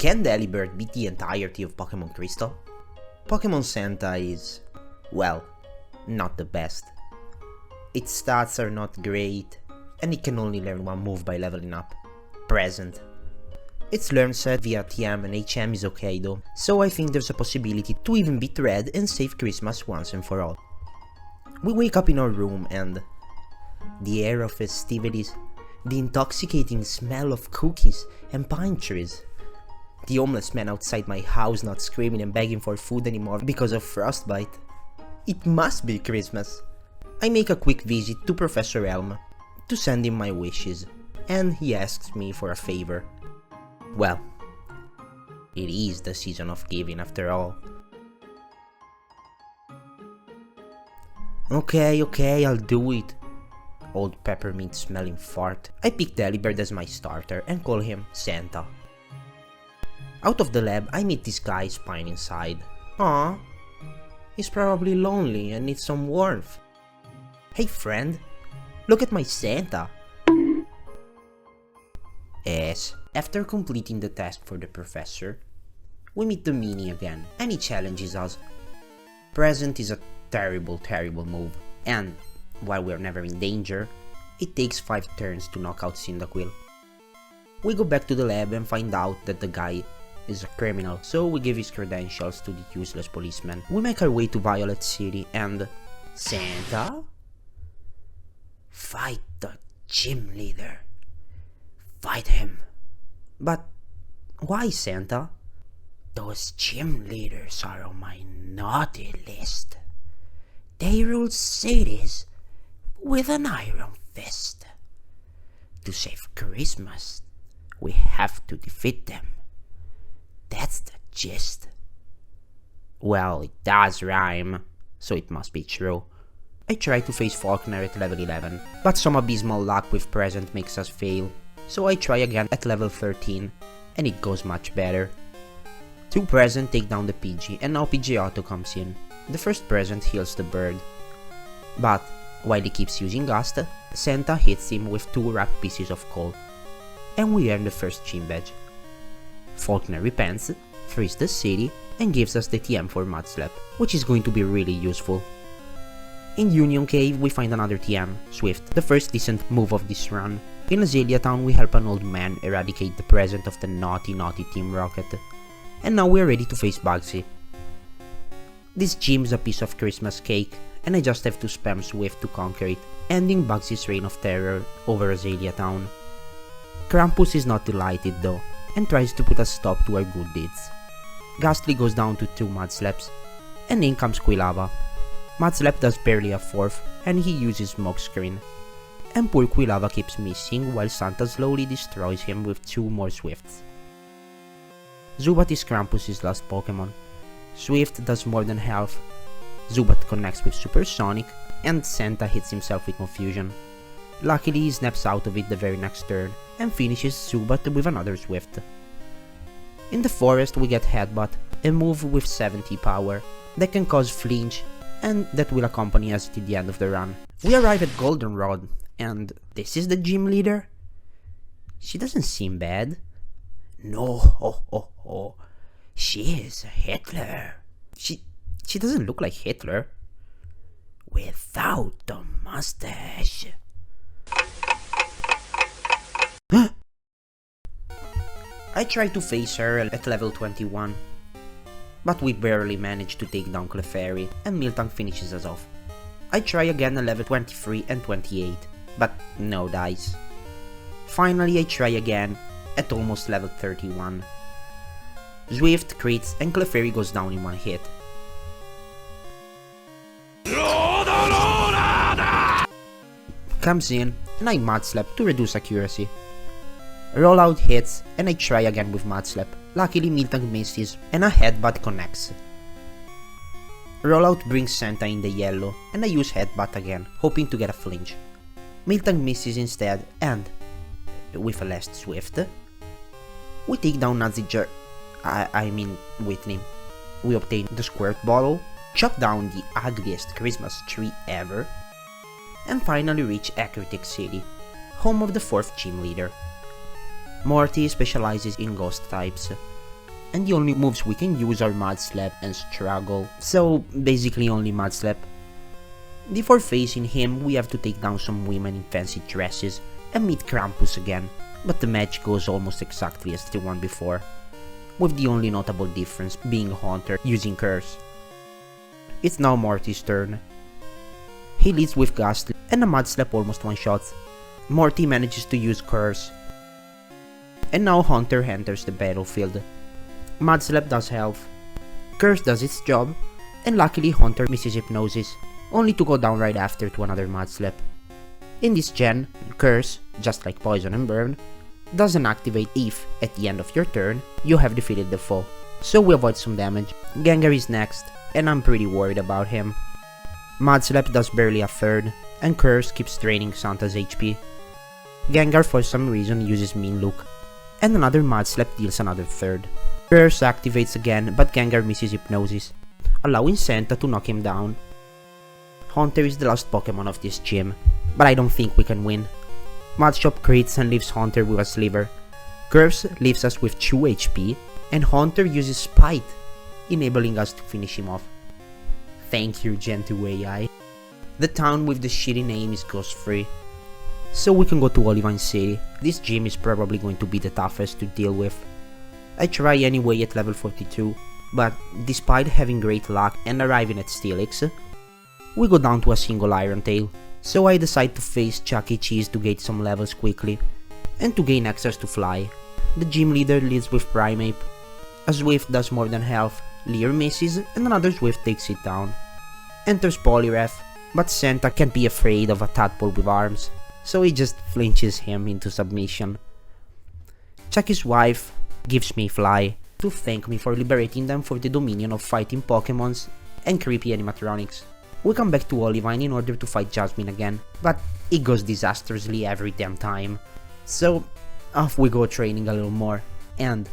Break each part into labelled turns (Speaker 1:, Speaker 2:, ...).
Speaker 1: Can Delibird beat the entirety of Pokémon Crystal? Pokémon Santa is, well, not the best. Its stats are not great, and it can only learn one move by leveling up. Present. Its learn set via TM and HM is okay though, so I think there's a possibility to even beat Red and save Christmas once and for all. We wake up in our room and the air of festivities, the intoxicating smell of cookies and pine trees, the homeless man outside my house not screaming and begging for food anymore because of frostbite. It must be Christmas. I make a quick visit to Professor Elm to send him my wishes, and he asks me for a favor. Well, it is the season of giving after all. Okay, I'll do it. Old peppermint smelling fart. I pick Delibird as my starter and call him Santa. Out of the lab, I meet this guy spying inside. Aww, he's probably lonely and needs some warmth. Hey friend, look at my Santa. Yes, after completing the task for the professor, we meet the Mini again and he challenges us. Present is a terrible move, and while we're never in danger, it takes 5 turns to knock out Cyndaquil. We go back to the lab and find out that the guy is a criminal, so we give his credentials to the useless policeman. We make our way to Violet City and... Santa? Fight the gym leader. Fight him. But why, Santa? Those gym leaders are on my naughty list. They rule cities with an iron fist. To save Christmas, we have to defeat them. That's the gist. Well, it does rhyme, so it must be true. I try to face Faulkner at level 11, but some abysmal luck with Present makes us fail, so I try again at level 13, and it goes much better. 2 Present take down the Pidgey, and now Pidgeotto comes in. The first Present heals the bird, but while he keeps using Gust, Santa hits him with 2 wrapped pieces of coal, and we earn the first gym badge. Faulkner repents, frees the city, and gives us the TM for Mudslap, which is going to be really useful. In Union Cave, we find another TM, Swift, the first decent move of this run. In Azalea Town, we help an old man eradicate the Present of the naughty Team Rocket. And now we're ready to face Bugsy. This gym is a piece of Christmas cake, and I just have to spam Swift to conquer it, ending Bugsy's reign of terror over Azalea Town. Krampus is not delighted though, and tries to put a stop to our good deeds. Ghastly goes down to 2 Mudslaps, and in comes Quilava. Mudslap does barely a 4th, and he uses Smokescreen. And poor Quilava keeps missing while Santa slowly destroys him with 2 more Swifts. Zubat is Krampus' last Pokemon. Swift does more than half. Zubat connects with Supersonic, and Santa hits himself with Confusion. Luckily, he snaps out of it the very next turn, and finishes Zubat with another Swift. In the forest we get Headbutt, a move with 70 power, that can cause flinch, and that will accompany us till the end of the run. We arrive at Goldenrod, and this is the gym leader? She doesn't seem bad. No, she is Hitler. She doesn't look like Hitler. Without the mustache. I try to face her at level 21, but we barely manage to take down Clefairy, and Miltank finishes us off. I try again at level 23 and 28, but no dice. Finally I try again at almost level 31. Swift crits and Clefairy goes down in one hit. Comes in, and I Mudslap to reduce accuracy. Rollout hits, and I try again with Mudslap. Luckily Miltank misses, and a Headbutt connects. Rollout brings Santa in the yellow, and I use Headbutt again, hoping to get a flinch. Miltank misses instead, and, with a last Swift, we take down Whitney. We obtain the Squirt Bottle, chop down the ugliest Christmas tree ever, and finally reach Acritic City, home of the 4th gym leader. Morty specializes in ghost types, and the only moves we can use are Mud Slap and Struggle, so basically only Mud Slap. Before facing him, we have to take down some women in fancy dresses and meet Krampus again, but the match goes almost exactly as the one before, with the only notable difference being Haunter using Curse. It's now Morty's turn. He leads with Ghastly and a Mud Slap almost one-shots. Morty manages to use Curse. And now Haunter enters the battlefield. Mud Slap does health. Curse does its job, and luckily Haunter misses Hypnosis, only to go down right after to another Mud Slap. In this gen, Curse, just like Poison and Burn, doesn't activate if, at the end of your turn, you have defeated the foe, so we avoid some damage. Gengar is next, and I'm pretty worried about him. Mud Slap does barely a third, and Curse keeps draining Santa's HP. Gengar for some reason uses Mean Look, and another Mud Slap deals another third. Curse activates again, but Gengar misses Hypnosis, allowing Santa to knock him down. Haunter is the last Pokemon of this gym, but I don't think we can win. Mudshot crits and leaves Haunter with a sliver. Curse leaves us with 2 HP, and Haunter uses Spite, enabling us to finish him off. Thank you, Gen 2 AI. The town with the shitty name is ghost free, so we can go to Olivine City. This gym is probably going to be the toughest to deal with. I try anyway at level 42, but despite having great luck and arriving at Steelix, we go down to a single Iron Tail, so I decide to face Chuck E. Cheese to get some levels quickly, and to gain access to Fly. The gym leader leads with Primeape. A Swift does more than health, Leer misses, and another Swift takes it down. Enters Poliwrath, but Santa can't be afraid of a tadpole with arms, so he just flinches him into submission. Chucky's wife gives me Fly to thank me for liberating them for the dominion of fighting Pokemons and creepy animatronics. We come back to Olivine in order to fight Jasmine again, but it goes disastrously every damn time. So off we go training a little more, and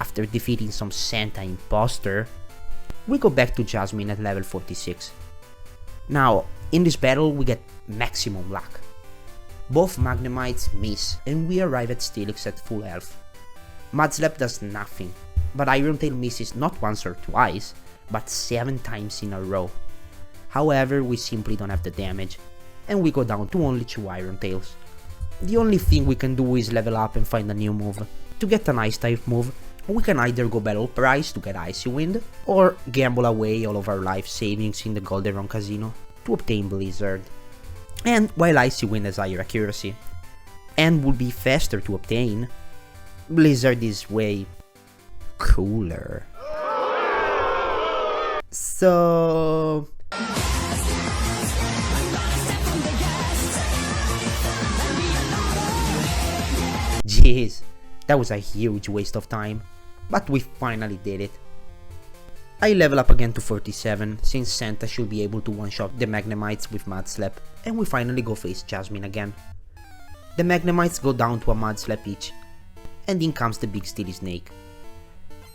Speaker 1: after defeating some Santa imposter, we go back to Jasmine at level 46. Now, in this battle we get maximum luck. Both Magnemites miss, and we arrive at Steelix at full health. Mudslap does nothing, but Iron Tail misses not once or twice, but 7 times in a row. However, we simply don't have the damage, and we go down to only 2 Iron Tails. The only thing we can do is level up and find a new move. To get an Ice type move, we can either go Battle Price to get Icy Wind, or gamble away all of our life savings in the Goldenrod Casino to obtain Blizzard. And while Icy Wind has higher accuracy, and will be faster to obtain, Blizzard is way cooler. So jeez, that was a huge waste of time, but we finally did it. I level up again to 47, since Santa should be able to one-shot the Magnemites with Mudslap, and we finally go face Jasmine again. The Magnemites go down to a Mudslap each, and in comes the big Steely Snake.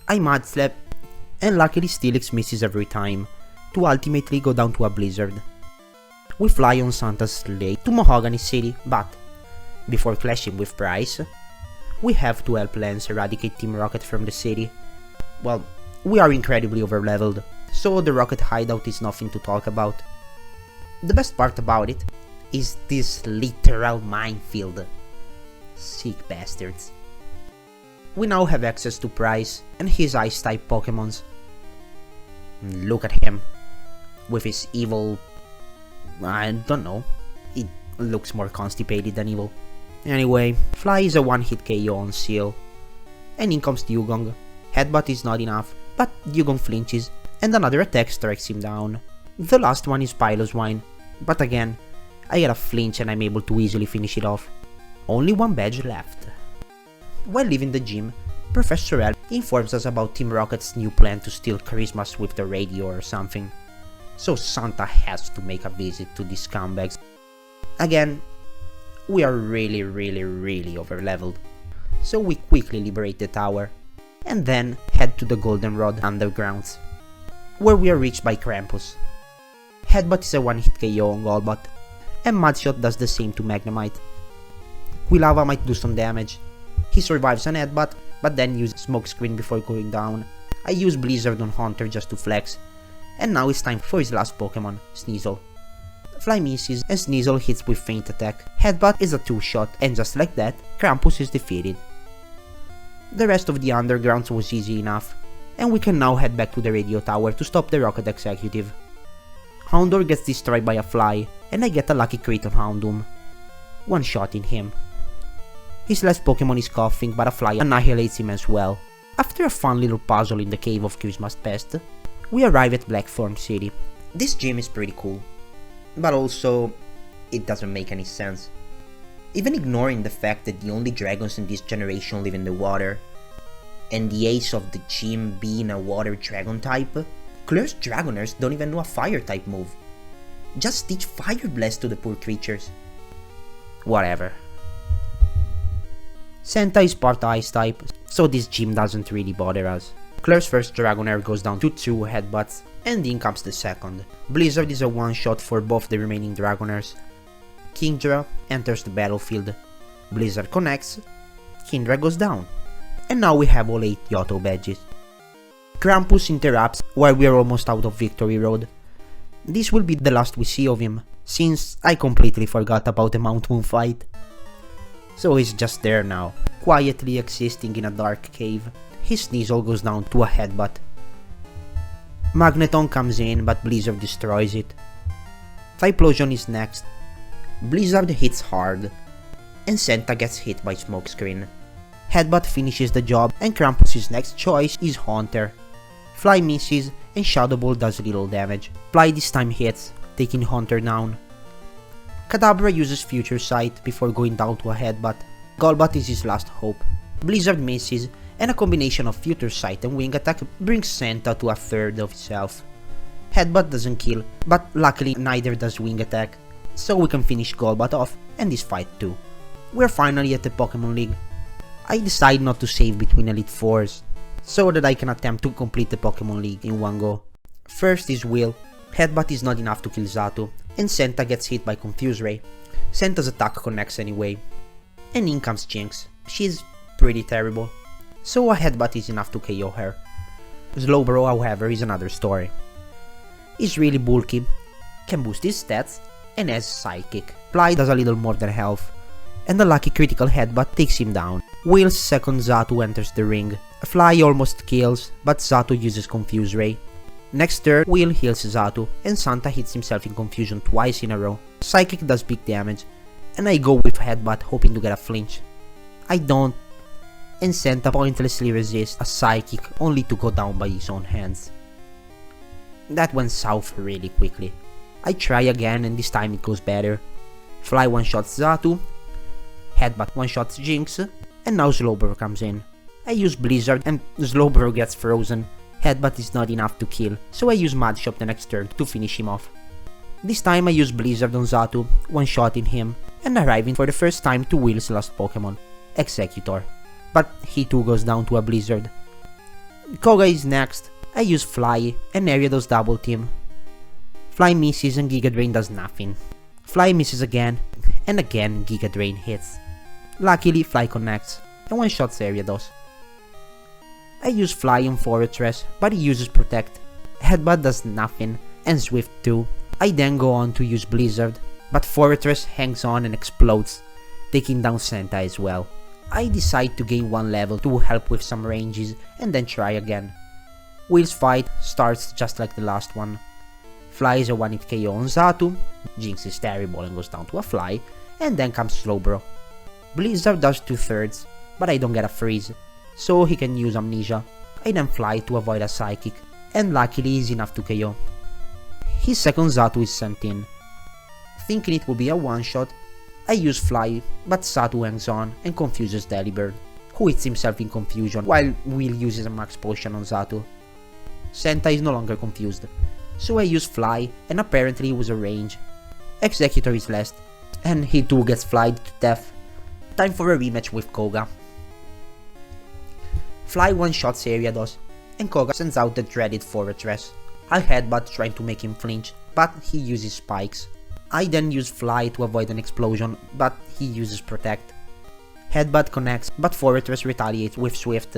Speaker 1: I Mudslap, and luckily Steelix misses every time, to ultimately go down to a Blizzard. We fly on Santa's sleigh to Mahogany City, but before clashing with Bryce, we have to help Lance eradicate Team Rocket from the city. Well, we are incredibly overleveled, so the Rocket hideout is nothing to talk about. The best part about it is this literal minefield. Sick bastards. We now have access to Bryce and his Ice-type Pokemons. Look at him, with his evil... I don't know, it looks more constipated than evil. Anyway, Fly is a one-hit KO on Seal, and in comes Dugong. Headbutt is not enough, but Dugong flinches, and another attack strikes him down. The last one is Piloswine, but again, I get a flinch and I'm able to easily finish it off. Only one badge left. While leaving the gym, Professor L informs us about Team Rocket's new plan to steal Christmas with the radio or something. So Santa has to make a visit to these scumbags. Again, we are really overleveled. So we quickly liberate the tower, and then head to the Goldenrod Undergrounds, where we are reached by Krampus. Headbutt is a one-hit KO on Golbat, and Mudshot does the same to Magnemite. Quilava might do some damage. He survives an Headbutt, but then use Smokescreen before going down. I use Blizzard on Haunter just to flex. And now it's time for his last Pokemon, Sneasel. Fly misses and Sneasel hits with Feint Attack. Headbutt is a 2-shot, and just like that, Krampus is defeated. The rest of the undergrounds was easy enough, and we can now head back to the radio tower to stop the Rocket Executive. Houndour gets destroyed by a fly, and I get a lucky crit on Houndoom. One shot in him. His last Pokemon is coughing, but a fly annihilates him as well. After a fun little puzzle in the Cave of Christmas Pest, we arrive at Blackthorn City. This gym is pretty cool, but also, it doesn't make any sense. Even ignoring the fact that the only dragons in this generation live in the water, and the ace of the gym being a water dragon type, Claire's Dragoners don't even know a fire type move. Just teach Fire Blast to the poor creatures. Whatever. Santa is part Ice type, so this gym doesn't really bother us. Claire's first Dragonair goes down to 2 headbutts, and in comes the second. Blizzard is a one-shot for both the remaining Dragonairs. Kingdra enters the battlefield. Blizzard connects, Kingdra goes down. And now we have all 8 Yoto badges. Krampus interrupts while we are almost out of Victory Road. This will be the last we see of him, since I completely forgot about the Mount Moon fight. So he's just there now, quietly existing in a dark cave. His Sneasel goes down to a headbutt. Magneton comes in, but Blizzard destroys it. Typhlosion is next. Blizzard hits hard, and Santa gets hit by Smokescreen. Headbutt finishes the job, and Krampus' next choice is Haunter. Fly misses, and Shadow Ball does little damage. Fly this time hits, taking Haunter down. Kadabra uses Future Sight before going down to a headbutt. Golbat is his last hope. Blizzard misses, and a combination of Future Sight and Wing Attack brings Santa to a third of his health. Headbutt doesn't kill, but luckily neither does Wing Attack, so we can finish Golbat off and this fight too. We're finally at the Pokemon League. I decide not to save between Elite Fours, so that I can attempt to complete the Pokemon League in one go. First is Will. Headbutt is not enough to kill Xatu, and Santa gets hit by Confuse Ray. Santa's attack connects anyway. And in comes Jinx. She's pretty terrible, so a headbutt is enough to KO her. Slowbro, however, is another story. He's really bulky, can boost his stats, and has Psychic. Fly does a little more than health, and a lucky critical headbutt takes him down. Will's second Xatu enters the ring. Fly almost kills, but Xatu uses Confuse Ray. Next turn, Will heals Xatu, and Santa hits himself in confusion twice in a row. Psychic does big damage, and I go with Headbutt hoping to get a flinch. I don't, and Santa pointlessly resists a Psychic only to go down by his own hands. That went south really quickly. I try again and this time it goes better. Fly one-shots Xatu, Headbutt one-shots Jinx, and now Slowbro comes in. I use Blizzard and Slowbro gets frozen. Headbutt is not enough to kill, so I use Mud Shop the next turn to finish him off. This time I use Blizzard on Xatu, one-shotting him, and arriving for the first time to Will's last Pokemon, Executor. But he too goes down to a Blizzard. Koga is next. I use Fly, and Ariados double team. Fly misses and Giga Drain does nothing. Fly misses again, and again Giga Drain hits. Luckily Fly connects, and one-shots Ariados. I use Fly on Fortress, but he uses Protect. Headbutt does nothing, and Swift too. I then go on to use Blizzard, but Fortress hangs on and explodes, taking down Santa as well. I decide to gain one level to help with some ranges, and then try again. Will's fight starts just like the last one. Fly is a one-hit KO on Xatu, Jinx is terrible and goes down to a Fly, and then comes Slowbro. Blizzard does 2/3, but I don't get a freeze, so he can use Amnesia. I then Fly to avoid a Psychic, and luckily is enough to KO. His second Xatu is sent in. Thinking it will be a one-shot, I use Fly, but Xatu hangs on and confuses Delibird, who hits himself in confusion while Will uses a max potion on Xatu. Santa is no longer confused, so I use Fly and apparently it was a range. Executor is last, and he too gets flied to death. Time for a rematch with Koga. Fly one-shots Ariados, and Koga sends out the dreaded Fortress. I headbutt trying to make him flinch, but he uses Spikes. I then use Fly to avoid an explosion, but he uses Protect. Headbutt connects, but Fortress retaliates with Swift.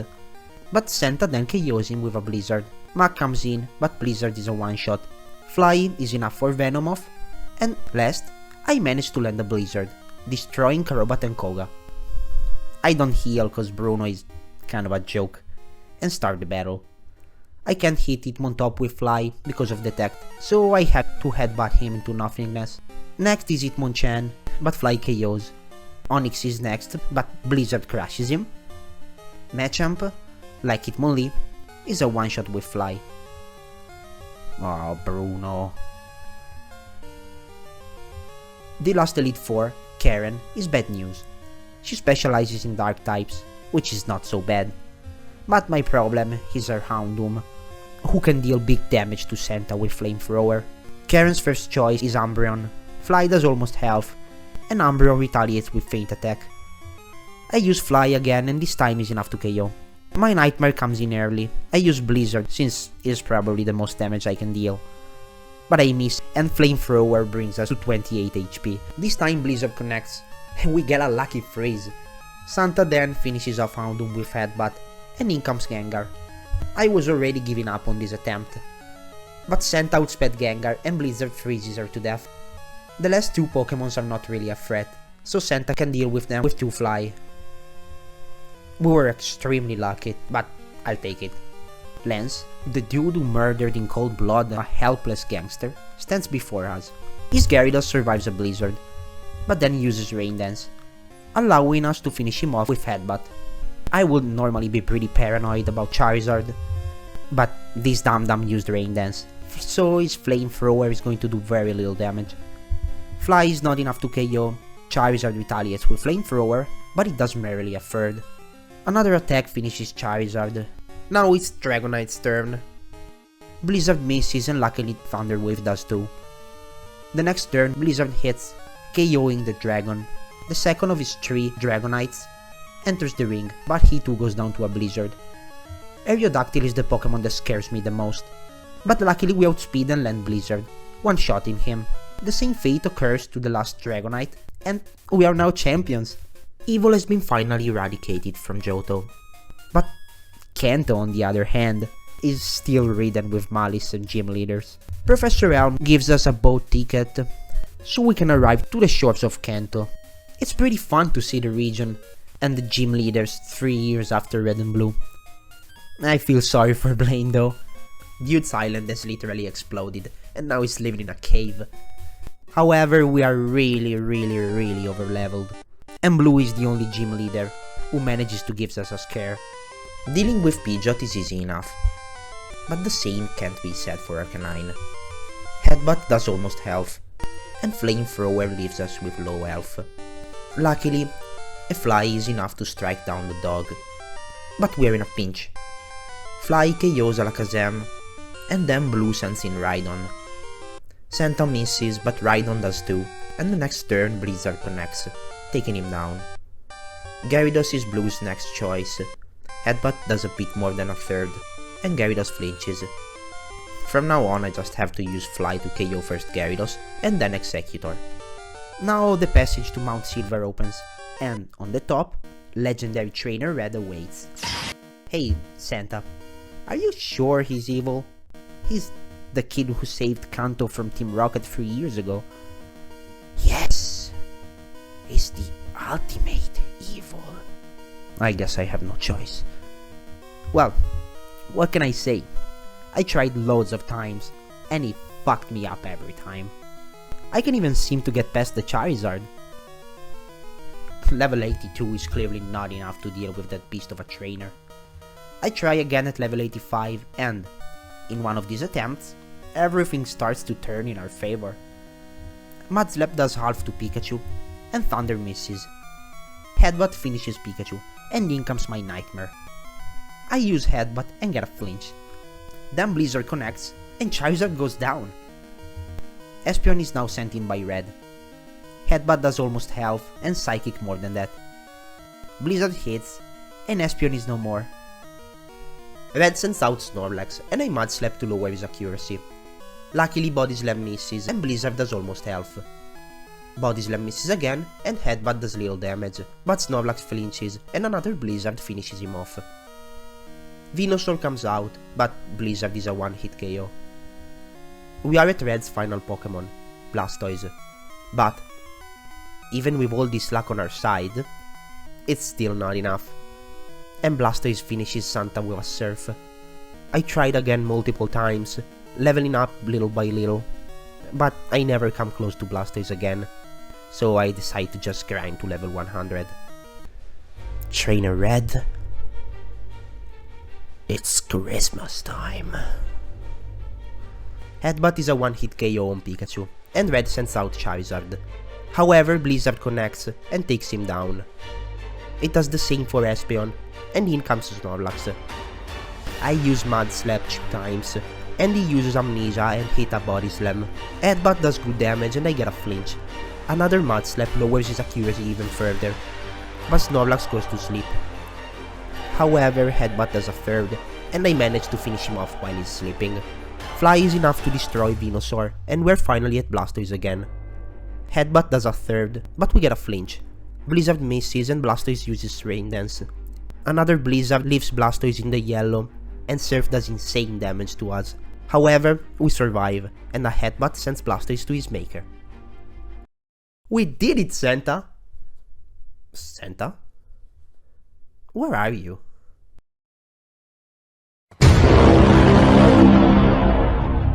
Speaker 1: But Santa then KOs him with a Blizzard. Mach comes in, but Blizzard is a one-shot. Fly is enough for Venomoth. And last, I managed to land a Blizzard, destroying Karobat and Koga. I don't heal cause Bruno is kind of a joke, and start the battle. I can't hit Hitmontop with Fly because of Detect, so I had to headbutt him into nothingness. Next is Hitmonchan, but Fly KOs. Onix is next, but Blizzard crashes him. Machamp, like Hitmonlee, is a one-shot with Fly. Oh, Bruno. The last Elite Four, Karen, is bad news. She specializes in dark types, which is not so bad. But my problem is her Houndoom, who can deal big damage to Santa with Flamethrower. Karen's first choice is Umbreon. Fly does almost half, and Umbreon retaliates with Feint Attack. I use Fly again and this time is enough to KO. My Nightmare comes in early. I use Blizzard since it is probably the most damage I can deal. But I miss, and Flamethrower brings us to 28 HP. This time Blizzard connects, and we get a lucky freeze. Santa then finishes off Houndoom with Headbutt, and in comes Gengar. I was already giving up on this attempt. But Santa outsped Gengar and Blizzard freezes her to death. The last two Pokemons are not really a threat, so Santa can deal with them with 2 Fly. We were extremely lucky, but I'll take it. Lance, the dude who murdered in cold blood a helpless gangster, stands before us. His Gyarados survives a Blizzard, but then uses Rain Dance, allowing us to finish him off with Headbutt. I would normally be pretty paranoid about Charizard, but this dum-dum used Rain Dance, so his Flamethrower is going to do very little damage. Fly is not enough to KO, Charizard retaliates with Flamethrower, but it does merely a third. Another attack finishes Charizard. Now it's Dragonite's turn. Blizzard misses and luckily Thunder Wave does too. The next turn, Blizzard hits, KOing the Dragon. The second of his 3 Dragonites enters the ring, but he too goes down to a Blizzard. Aerodactyl is the Pokemon that scares me the most, but luckily we outspeed and land Blizzard, one-shotting him. The same fate occurs to the last Dragonite, and we are now champions. Evil has been finally eradicated from Johto. But Kanto, on the other hand, is still ridden with malice and gym leaders. Professor Elm gives us a boat ticket, so we can arrive to the shores of Kanto. It's pretty fun to see the region and the gym leaders 3 years after Red and Blue. I feel sorry for Blaine though. Dude's island has literally exploded, and now he's living in a cave. However, we are really overleveled, and Blue is the only gym leader who manages to give us a scare. Dealing with Pidgeot is easy enough, but the same can't be said for Arcanine. Headbutt does almost health, and Flamethrower leaves us with low health. Luckily, a Fly is enough to strike down the dog, but we're in a pinch. Fly KOs Alakazam, and then Blue sends in Rhydon. Santa misses, but Rhydon does too, and the next turn Blizzard connects, taking him down. Gyarados is Blue's next choice. Headbutt does a bit more than a third, and Gyarados flinches. From now on I just have to use Fly to KO first Gyarados, and then Executor. Now the passage to Mount Silver opens, and on the top, Legendary Trainer Red awaits. Hey, Santa, are you sure he's evil? He's the kid who saved Kanto from Team Rocket 3 years ago. Yes, he's the ultimate evil. I guess I have no choice. Well, what can I say? I tried loads of times, and he fucked me up every time. I can even seem to get past the Charizard. Level 82 is clearly not enough to deal with that beast of a trainer. I try again at level 85 and, in one of these attempts, everything starts to turn in our favor. Mudslap does half to Pikachu, and Thunder misses. Headbutt finishes Pikachu, and in comes my Nightmare. I use Headbutt and get a flinch. Then Blizzard connects, and Charizard goes down. Espeon is now sent in by Red. Headbutt does almost half, and Psychic more than that. Blizzard hits, and Espeon is no more. Red sends out Snorlax, and I Mudslap to lower his accuracy. Luckily Body Slam misses, and Blizzard does almost half. Body Slam misses again, and Headbutt does little damage, but Snorlax flinches, and another Blizzard finishes him off. Venusaur comes out, but Blizzard is a one-hit KO. We are at Red's final Pokémon, Blastoise, but even with all this luck on our side, it's still not enough, and Blastoise finishes Santa with a Surf. I tried again multiple times, leveling up little by little, but I never come close to Blastoise again, so I decide to just grind to level 100. Trainer Red, it's Christmas time. Headbutt is a one-hit KO on Pikachu, and Red sends out Charizard. However, Blizzard connects and takes him down. It does the same for Espeon, and in comes Snorlax. I use Mud Slap 2 times, and he uses Amnesia and hit a Body Slam. Headbutt does good damage and I get a flinch. Another Mud Slap lowers his accuracy even further, but Snorlax goes to sleep. However, Headbutt does a third, and I manage to finish him off while he's sleeping. Fly is enough to destroy Venusaur, and we're finally at Blastoise again. Headbutt does a third, but we get a flinch. Blizzard misses and Blastoise uses Rain Dance. Another Blizzard leaves Blastoise in the yellow, and Surf does insane damage to us. However, we survive, and a Headbutt sends Blastoise to his maker. We did it, Santa! Santa? Where are you?